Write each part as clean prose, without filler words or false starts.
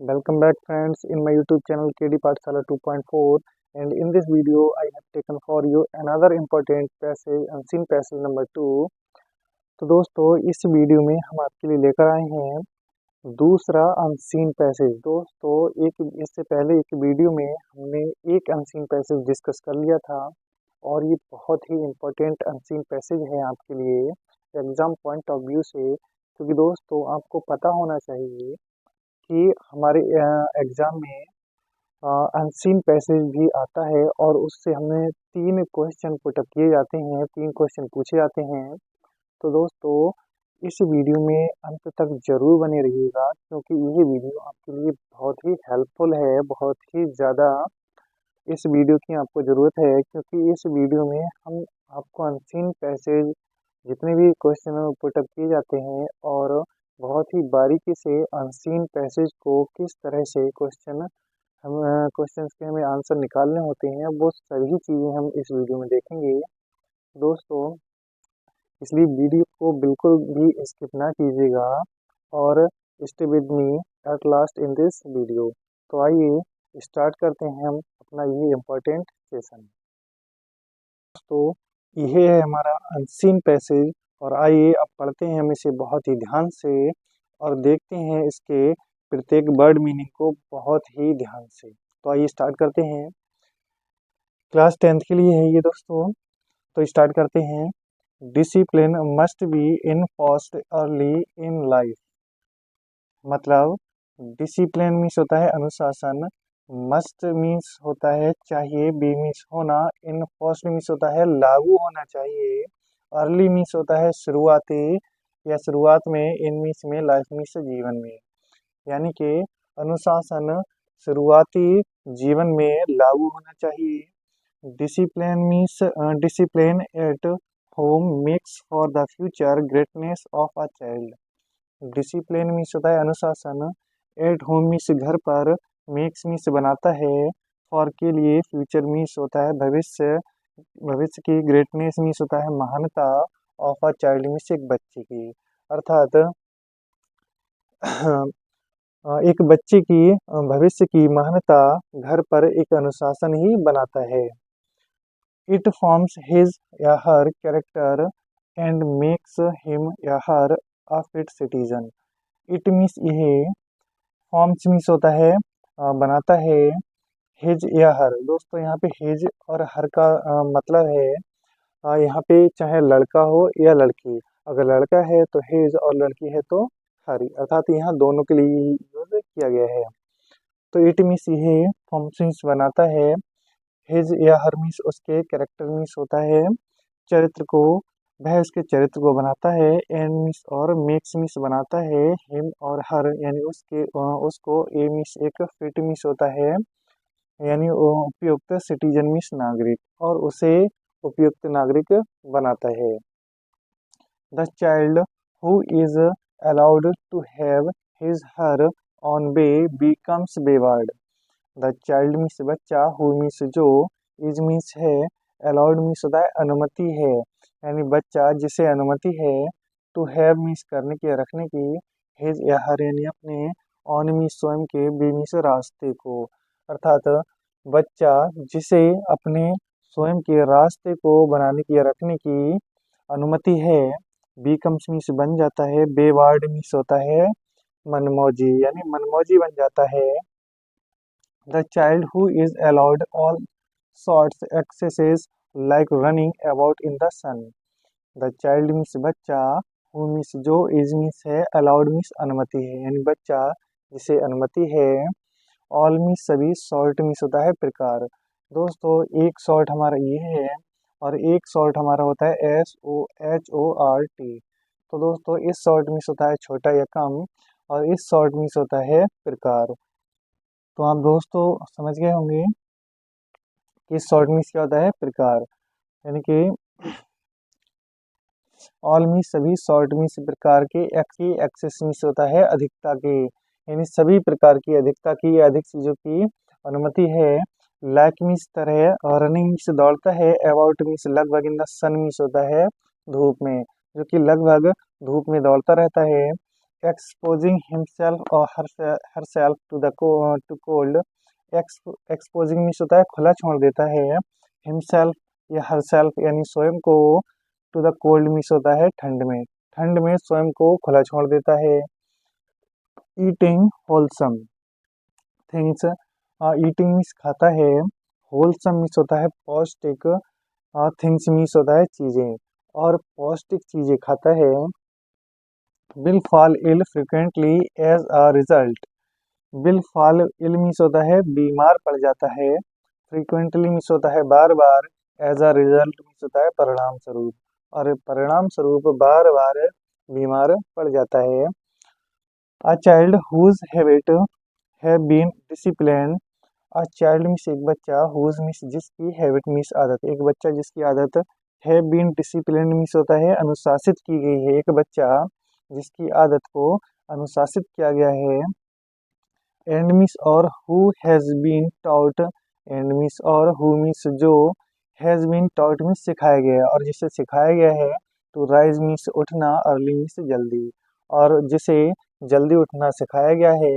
Welcome back friends in my YouTube channel KD Pathshala 2.4, and in this video I have taken for you another important passage, unseen passage number 2। तो दोस्तों इस video में हम आपके लिए लेकर आए हैं दूसरा अनसीन पैसेज। दोस्तों एक इससे पहले एक वीडियो में हमने एक अनसीन पैसेज डिस्कस कर लिया था और ये बहुत ही इम्पोर्टेंट अनसीन पैसेज है आपके लिए एग्ज़ाम पॉइंट ऑफ व्यू से, क्योंकि दोस्तों आपको पता होना चाहिए कि हमारे एग्ज़ाम में अनसीन पैसेज भी आता है और उससे हमें 3 क्वेश्चन पुटअप किए जाते हैं, 3 क्वेश्चन पूछे जाते हैं। तो दोस्तों इस वीडियो में अंत तक ज़रूर बने रहिएगा, क्योंकि ये वीडियो आपके लिए बहुत ही हेल्पफुल है, बहुत ही ज़्यादा इस वीडियो की आपको ज़रूरत है, क्योंकि इस वीडियो में हम आपको अनसीन पैसेज जितने भी क्वेश्चन पुटअप किए जाते हैं और बहुत ही बारीकी से अनसीन पैसेज को किस तरह से क्वेश्चंस के हमें आंसर निकालने होते हैं, वो सभी चीज़ें हम इस वीडियो में देखेंगे दोस्तों। इसलिए वीडियो को बिल्कुल भी स्किप ना कीजिएगा और stay with me at last in this video. तो आइए स्टार्ट करते हैं हम अपना ये इम्पोर्टेंट सेशन। तो यह है हमारा अनसीन पैसेज और आइए अब पढ़ते हैं हम इसे बहुत ही ध्यान से और देखते हैं इसके प्रत्येक वर्ड मीनिंग को बहुत ही ध्यान से। तो आइए स्टार्ट करते हैं। क्लास 10th के लिए है ये दोस्तों। तो स्टार्ट करते हैं। Discipline must be enforced early in life. मतलब डिसिप्लिन मीन्स होता है अनुशासन, मस्ट मीन्स होता है चाहिए, बी मीन्स होना, इनफोर्स्ड मीन्स होता है लागू होना चाहिए, अर्ली मीन्स होता है शुरुआती या शुरुआत में, इन मीन्स में, लाइफ मीन्स जीवन में। यानी कि अनुशासन शुरुआती जीवन में लागू होना चाहिए। Discipline means discipline at home makes for the future greatness of a child. Discipline means होता है अनुशासन, एट होम मीन्स घर पर, मेक्स मीन्स बनाता है, फॉर के लिए, फ्यूचर मीन्स होता है भविष्य, भविष्य की, ग्रेटनेस मीन्स होता है महानता, ऑफ अ चाइल्ड मीन्स एक बच्चे की। अर्थात एक बच्चे की भविष्य की महानता घर पर एक अनुशासन ही बनाता है। इट फॉर्म्स हिज या her character and makes him या her a fit citizen. It means यह, फॉर्म्स मीन्स होता है बनाता है, हिज या हर। दोस्तों यहाँ पे हिज और हर का मतलब है यहाँ पे चाहे लड़का हो या लड़की, अगर लड़का है तो हिज और लड़की है तो हर, अर्थात यहाँ दोनों के लिए यूज किया गया है। तो इट मीन्स यह फॉर्म्स बनाता है, हिज या हर मीन्स उसके, कैरेक्टर मीन्स होता है चरित्र को, वह उसके चरित्र को बनाता है, एंड मीन्स और मेक्स मीन्स बनाता है हिम और हर यानी उसके उसको, ए मीन्स एक, फिट मीन्स होता है यानी उपयुक्त, सिटीजन मीन्स नागरिक और उसे उपयुक्त नागरिक बनाता है। The child who is allowed to have his her own way becomes wayward. The child means बच्चा, हु मीन्स जो, इज मीन्स है, अलाउड मीन्स होता है अनुमति है, यानी बच्चा जिसे अनुमति है, टू हैव मीन्स करने की, रखने की, हिज या हर यानी अपने, ऑन मीन्स स्वयं के, बी मीन्स रास्ते को। अर्थात बच्चा जिसे अपने स्वयं के रास्ते को बनाने की या रखने की अनुमति है, बिकम्स मीन्स बन जाता है, बेवार्ड मीन्स होता है मनमौजी, यानी मनमौजी बन जाता है। The child who is allowed all sorts excesses like running about in the sun. The child means बच्चा, who means जो, is means है, allowed means अनुमति है, यानी बच्चा जिसे अनुमति है, all means सभी, sort means होता है प्रकार। दोस्तों एक sort हमारा ये है और एक sort हमारा होता है SOHORT। तो दोस्तों इस sort means होता है छोटा या कम और इस sort means होता है प्रकार। तो आप दोस्तों समझ गए होंगे कि शॉर्ट मीन्स क्या होता है प्रकार, यानी कि ऑल मीन्स सभी, शॉर्ट मीन्स प्रकार के, एक्सेस मीन्स होता है अधिकता के, यानी सभी प्रकार की, अधिकता की या अधिक चीज़ों की अनुमति है। लाइक मीन्स तरह, और रनिंग मीन्स दौड़ता है, अबाउट मीन्स लगभग, इन द सन मीन्स होता है धूप में, जो कि लगभग धूप में दौड़ता रहता है। exposing himself or herself to the to cold. Exposing means होता है खुला छोड़ देता है, हिमसेल्फ या हरसेल्फ यानी स्वयं को, टू द कोल्ड मीन्स होता है ठंड में स्वयं को खुला छोड़ देता है। Eating wholesome things, eating means खाता है, होलसम मीन्स होता है पौष्टिक, थिंग्स मीन्स होता है चीजें, और पौष्टिक चीजें खाता है। Will fall ill frequently as a result, will fall ill means होता है बीमार पड़ जाता है, फ्रीक्वेंटली मीन्स होता है बार बार, एज अ रिजल्ट मीन्स होता है परिणाम स्वरूप, और परिणाम स्वरूप बार बार बीमार पड़ जाता है। A child whose habit have been discipline, a child means एक बच्चा, हुज मीन्स जिसकी, हैबिट मीन्स आदत, एक बच्चा जिसकी आदत, हैव बीन डिसिप्लिन मीन्स होता है अनुशासित की गई है, एक बच्चा जिसकी आदत को अनुशासित किया गया है। एंड मीन्स और who has been taught, and means और हु मीन्स जो, हैज बीन टॉट मीन्स सिखाया गया है, और जिसे सिखाया गया है। टू राइज मीन्स उठना, अर्ली मीन्स जल्दी, और जिसे जल्दी उठना सिखाया गया है।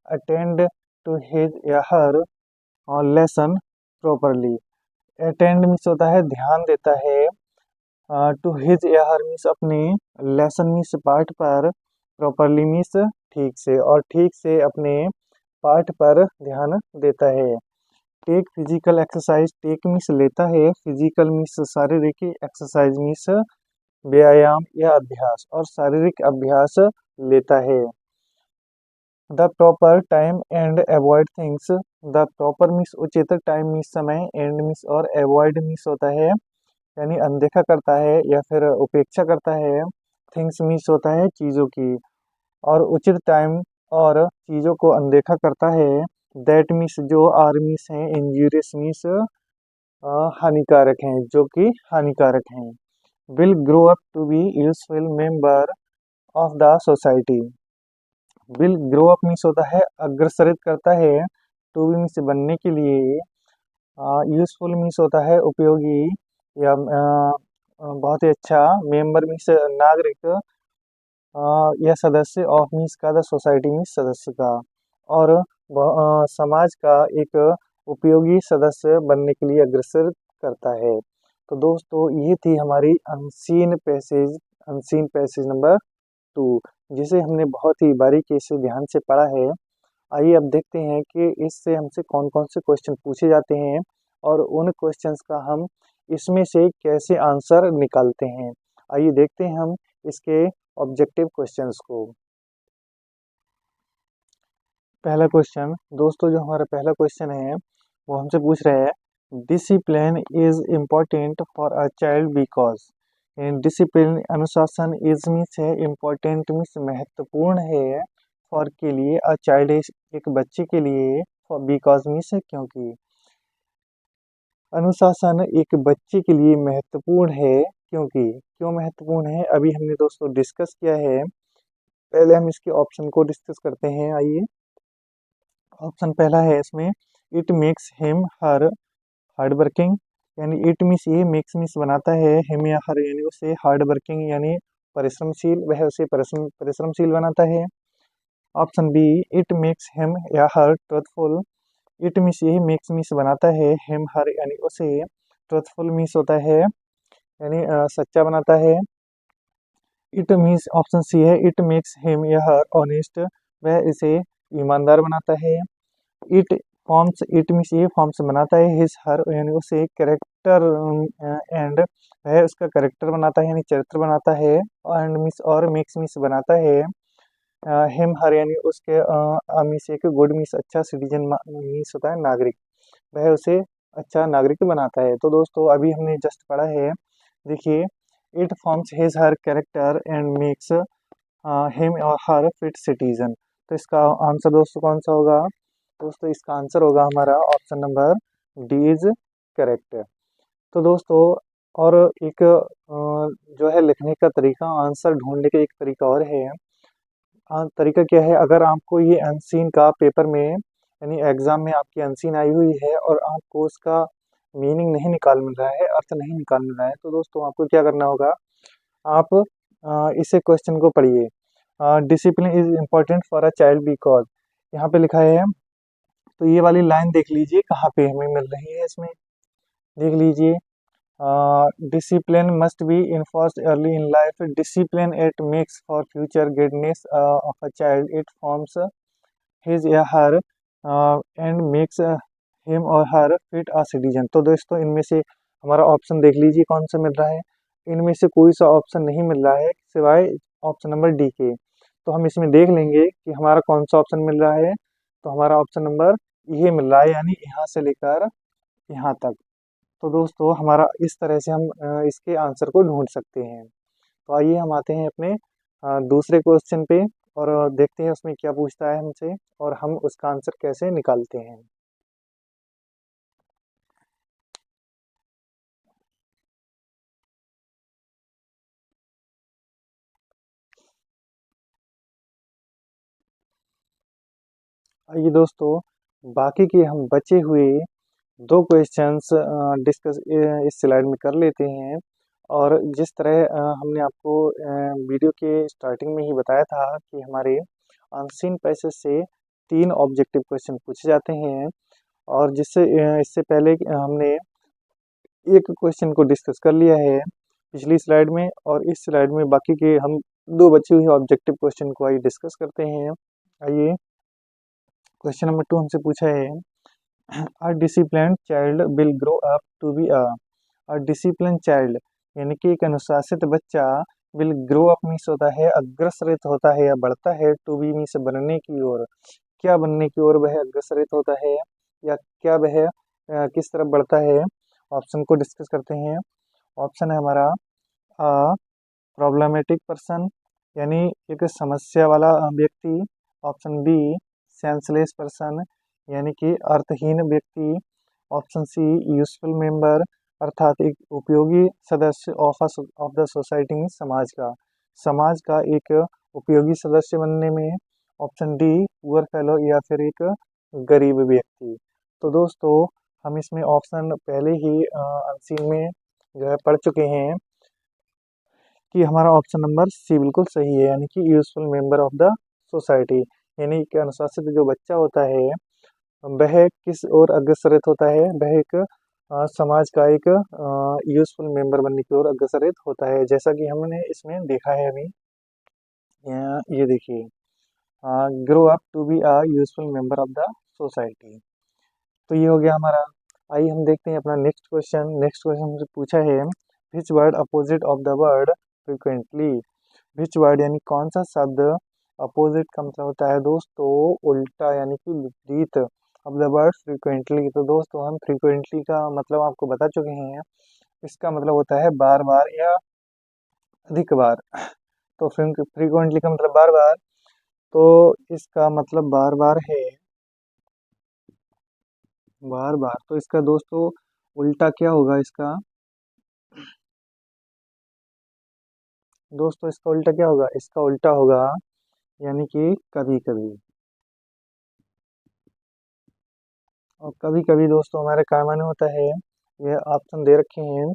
अटेंड टू हिज या हर लेसन प्रॉपरली, अटेंड मीन्स होता है ध्यान देता है, टू हिज या हर मीन्स अपने, लेसन मीन्स पाठ पर, प्रॉपरली मीन्स ठीक से, और ठीक से अपने पाठ पर ध्यान देता है। Take physical exercise, take means लेता है, फिजिकल मीन्स शारीरिक, एक्सरसाइज मीन्स व्यायाम या अभ्यास, और शारीरिक अभ्यास लेता है। The proper time and avoid things, the proper means उचित, टाइम मीन्स समय, एंड मीन्स और, अवॉइड मीन्स होता है यानी अनदेखा करता है या फिर उपेक्षा करता है, थिंग्स मीन्स होता है चीज़ों की, और उचित टाइम और चीज़ों को अनदेखा करता है। दैट मीन्स जो, आर मीन्स हैं, इंजूरियस मीन्स हानिकारक हैं, जो कि हानिकारक हैं। Will grow up to be useful member of the society, will grow up means होता है अग्रसरित करता है, टू बी मीन्स बनने के लिए, यूजफुल मीन्स होता है उपयोगी या बहुत ही अच्छा, मेंबर मीन्स नागरिक, या सदस्य, ऑफ मीन्स का, द सोसाइटी मीन्स सदस्य का, और समाज का एक उपयोगी सदस्य बनने के लिए अग्रसर करता है। तो दोस्तों ये थी हमारी अनसीन पैसेज नंबर 2, जिसे हमने बहुत ही बारीकी से ध्यान से पढ़ा है। आइए अब देखते हैं कि इससे हमसे कौन कौन से क्वेश्चन पूछे जाते हैं, और उन क्वेश्चंस का हम इसमें से कैसे आंसर निकालते हैं। आइए देखते हैं हम इसके ऑब्जेक्टिव क्वेश्चंस को। पहला क्वेश्चन दोस्तों, जो हमारा पहला क्वेश्चन है वो हमसे पूछ रहा है, discipline is important for a child because, discipline अनुशासन, इज मीन्स है, इम्पोर्टेंट मीन्स महत्वपूर्ण है, फॉर के लिए, अ चाइल्ड एक बच्चे के लिए, बिकॉज मीन्स क्योंकि, अनुशासन एक बच्चे के लिए महत्वपूर्ण है क्योंकि, क्यों महत्वपूर्ण है अभी हमने दोस्तों डिस्कस किया है। पहले हम इसके ऑप्शन को डिस्कस करते हैं। आइए, ऑप्शन पहला है इसमें, it makes him her hard working, यानी इट मीन्स ये, मेक्स मीन्स बनाता है, हिम या हर यानी उसे, हार्ड वर्किंग यानी परिश्रमशील, वह उसे परिश्रमशील बनाता है। Option B, it makes him या हर ट्रूथफुल, इट मीन्स ये, मेक्स मीन्स बनाता है, हिम हर यानी उसे, ट्रूथफुल मीन्स होता है यानी सच्चा बनाता है। इट मीन्स ऑप्शन सी है, इट मेक्स हिम या हर ऑनेस्ट, वह इसे ईमानदार बनाता है। इट फॉर्म्स, इट मीन्स ये, फॉर्म्स बनाता है, हिज हर यानी उसे कैरेक्टर, एंड वह उसका कैरेक्टर बनाता है यानी चरित्र बनाता है, एंड मीन्स और, मेक्स मीन्स बनाता है, हिम हर यानी उसके, मीन्स एक, गुड मीन्स अच्छा, सिटीजन मीन्स होता है नागरिक, वह उसे अच्छा नागरिक बनाता है। तो दोस्तों अभी हमने जस्ट पढ़ा है, देखिए, it forms his her character and makes him और हर फिट सिटीजन, तो इसका आंसर दोस्तों कौन सा होगा? दोस्तों इसका आंसर होगा हमारा option number D is correct. तो दोस्तों और एक जो है लिखने का तरीका, आंसर ढूंढने का एक तरीका और है। तरीका क्या है, अगर आपको ये अनसीन का पेपर में यानी एग्जाम में आपकी अनसीन आई हुई है और आपको उसका मीनिंग नहीं निकाल मिल रहा है, अर्थ नहीं निकाल मिल रहा है, तो दोस्तों आपको क्या करना होगा, आप इसे क्वेश्चन को पढ़िए, discipline is important for a child because, यहाँ पे लिखा है। तो ये वाली लाइन देख लीजिए कहाँ पे हमें मिल रही है, इसमें देख लीजिए। Discipline must be enforced early in life, discipline it makes for future goodness of a child, it forms his या हर एंड मेक्स हिम और हर फिट अ सिटीजन। तो दोस्तों इनमें से हमारा ऑप्शन देख लीजिए कौन सा मिल रहा है। इनमें से कोई सा ऑप्शन नहीं मिल रहा है सिवाय ऑप्शन नंबर डी के। तो हम इसमें देख लेंगे कि हमारा कौन सा ऑप्शन मिल रहा है। तो हमारा ऑप्शन नंबर ये मिल रहा है, यानी यहाँ से लेकर यहाँ तक। तो दोस्तों हमारा इस तरह से हम इसके आंसर को ढूंढ सकते हैं। तो आइए हम आते हैं अपने दूसरे क्वेश्चन पे और देखते हैं उसमें क्या पूछता है हमसे और हम उसका आंसर कैसे निकालते हैं। आइए दोस्तों बाकी के हम बचे हुए दो क्वेश्चंस डिस्कस इस स्लाइड में कर लेते हैं। और जिस तरह हमने आपको वीडियो के स्टार्टिंग में ही बताया था कि हमारे अनसीन पैसेज से 3 ऑब्जेक्टिव क्वेश्चन पूछे जाते हैं, और जिससे इससे पहले हमने एक क्वेश्चन को डिस्कस कर लिया है पिछली स्लाइड में, और इस स्लाइड में बाकी के हम दो बचे हुए ऑब्जेक्टिव क्वेश्चन को आइए डिस्कस करते हैं। आइए क्वेश्चन नंबर 2 हमसे पूछा है, a disciplined child will grow up to be a discipline child, यानी कि एक अनुशासित बच्चा विल ग्रो अप मीन्स होता है अग्रसरित होता है या बढ़ता है, टू बी मीन्स बनने की ओर। क्या बनने की ओर वह अग्रसरित होता है या क्या वह किस तरफ बढ़ता है, ऑप्शन को डिस्कस करते हैं। ऑप्शन है हमारा अ प्रॉब्लमेटिक पर्सन, यानी एक समस्या वाला व्यक्ति। ऑप्शन बी सेंसलेस पर्सन, यानी कि अर्थहीन व्यक्ति। ऑप्शन सी यूजफुल मेंबर, अर्थात एक उपयोगी सदस्य ऑफ द सोसाइटी में, समाज का एक उपयोगी सदस्य बनने में। ऑप्शन डी पुअर फेलो, या फिर एक गरीब व्यक्ति। तो दोस्तों हम इसमें ऑप्शन पहले ही अनसीन में जो है पढ़ चुके हैं कि हमारा ऑप्शन नंबर सी बिल्कुल सही है, यानी कि useful member of the society, यानी कि अनुशासित जो बच्चा होता है वह किस ओर अग्रसरित होता है, वह एक समाज का एक यूजफुल मेंबर बनने की ओर अग्रसरित होता है, जैसा कि हमने इसमें देखा है अभी। ये देखिए, grow up to be a useful member of the society. तो ये हो गया हमारा। आइए हम देखते हैं अपना नेक्स्ट क्वेश्चन हमसे पूछा है, which word opposite of the word frequently, which word यानी कौन सा शब्द अपोजिट का मतलब होता है दोस्तों उल्टा, यानी कि विपरीत ऑफ द वर्ड फ्रिक्वेंटली। तो दोस्तों हम फ्रिक्वेंटली का मतलब आपको बता चुके हैं, इसका मतलब होता है बार बार या अधिक बार। तो फ्रिक्वेंटली का मतलब बार बार, तो इसका मतलब बार बार है बार बार। तो इसका दोस्तों उल्टा क्या होगा इसका, दोस्तों इसका उल्टा क्या होगा, इसका उल्टा होगा यानी कि कभी कभी। और कभी कभी दोस्तों हमारे क्या माने होता है, ये ऑप्शन दे रखे हैं।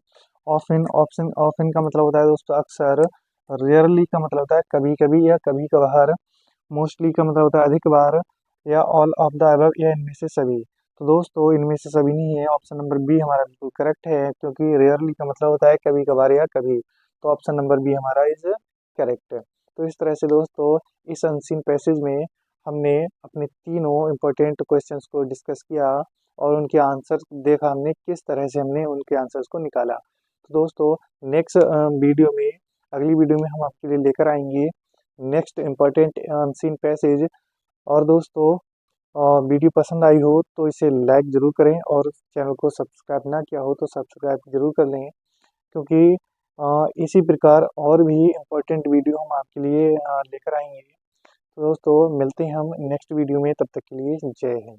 ऑफन का मतलब होता है दोस्तों अक्सर, रेयरली का मतलब होता है कभी कभी या कभी कभार, मोस्टली का मतलब होता है अधिक बार, या ऑल ऑफ द अबव या इनमें से सभी। तो दोस्तों इनमें से सभी नहीं है, ऑप्शन नंबर बी हमारा बिल्कुल करेक्ट है, क्योंकि रेयरली का मतलब होता है कभी कभार या कभी। तो ऑप्शन नंबर बी हमारा इज करेक्ट। तो इस तरह से दोस्तों इस अनसीन पैसेज में हमने अपने तीनों इम्पोर्टेंट क्वेश्चंस को डिस्कस किया और उनके आंसर देखा हमने किस तरह से हमने उनके आंसर्स को निकाला। तो दोस्तों नेक्स्ट वीडियो में, अगली वीडियो में हम आपके लिए लेकर आएंगे नेक्स्ट इम्पोर्टेंट अनसीन पैसेज। और दोस्तों वीडियो पसंद आई हो तो इसे लाइक ज़रूर करें, और चैनल को सब्सक्राइब ना किया हो तो सब्सक्राइब जरूर कर लें, क्योंकि इसी प्रकार और भी इम्पोर्टेंट वीडियो हम आपके लिए लेकर आएंगे। तो दोस्तों मिलते हैं हम नेक्स्ट वीडियो में, तब तक के लिए जय हिंद।